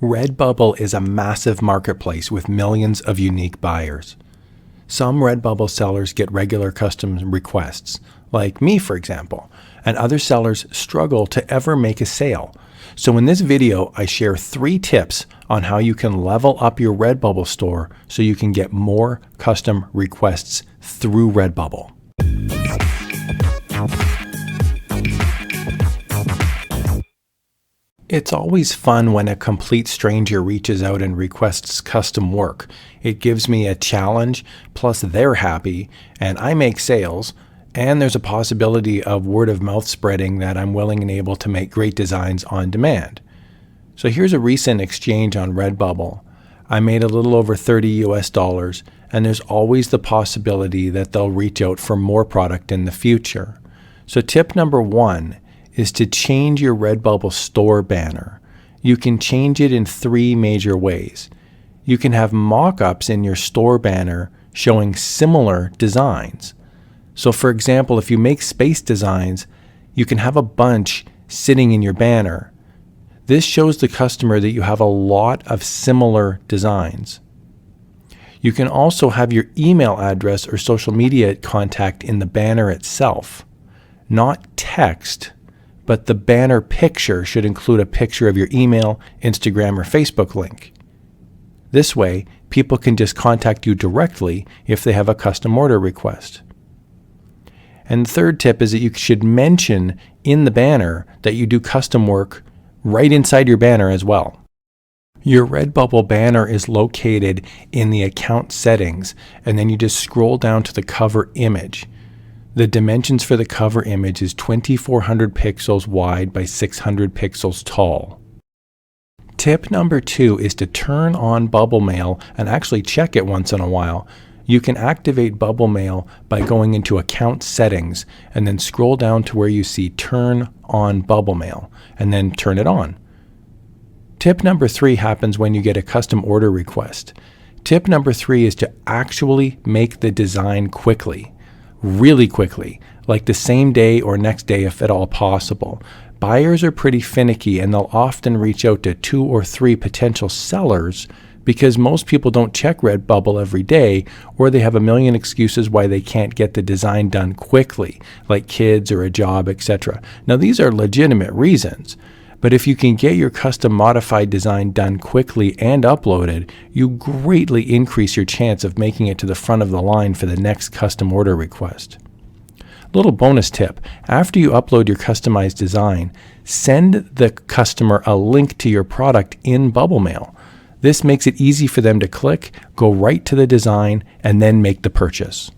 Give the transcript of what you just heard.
Redbubble is a massive marketplace with millions of unique buyers. Some Redbubble sellers get regular custom requests, like me for example, and other sellers struggle to ever make a sale. So in this video, I share 3 tips on how you can level up your Redbubble store so you can get more custom requests through Redbubble. It's always fun when a complete stranger reaches out and requests custom work. It gives me a challenge, plus they're happy, and I make sales, and there's a possibility of word of mouth spreading that I'm willing and able to make great designs on demand. So here's a recent exchange on Redbubble. I made a little over $30 and there's always the possibility that they'll reach out for more product in the future. So tip number 1 is to change your Redbubble store banner. You can change it in 3 major ways. You can have mock-ups in your store banner showing similar designs. So for example, if you make space designs, you can have a bunch sitting in your banner. This shows the customer that you have a lot of similar designs. You can also have your email address or social media contact in the banner itself, not text, but the banner picture should include a picture of your email, Instagram, or Facebook link. This way, people can just contact you directly if they have a custom order request. And the third tip is that you should mention in the banner that you do custom work right inside your banner as well. Your Redbubble banner is located in the account settings, and then you just scroll down to the cover image. The dimensions for the cover image is 2400 pixels wide by 600 pixels tall. Tip number 2 is to turn on Bubble Mail and actually check it once in a while. You can activate Bubble Mail by going into account settings and then scroll down to where you see turn on Bubble Mail and then turn it on. Tip number 3 happens when you get a custom order request. Tip number 3 is to actually make the design quickly. Really quickly, like the same day or next day if at all possible. Buyers are pretty finicky and they'll often reach out to 2 or 3 potential sellers because most people don't check Redbubble every day, or they have a million excuses why they can't get the design done quickly, like kids or a job, etc. Now these are legitimate reasons, but if you can get your custom modified design done quickly and uploaded, you greatly increase your chance of making it to the front of the line for the next custom order request. Little bonus tip, after you upload your customized design, send the customer a link to your product in Bubble Mail. This makes it easy for them to click, go right to the design, and then make the purchase.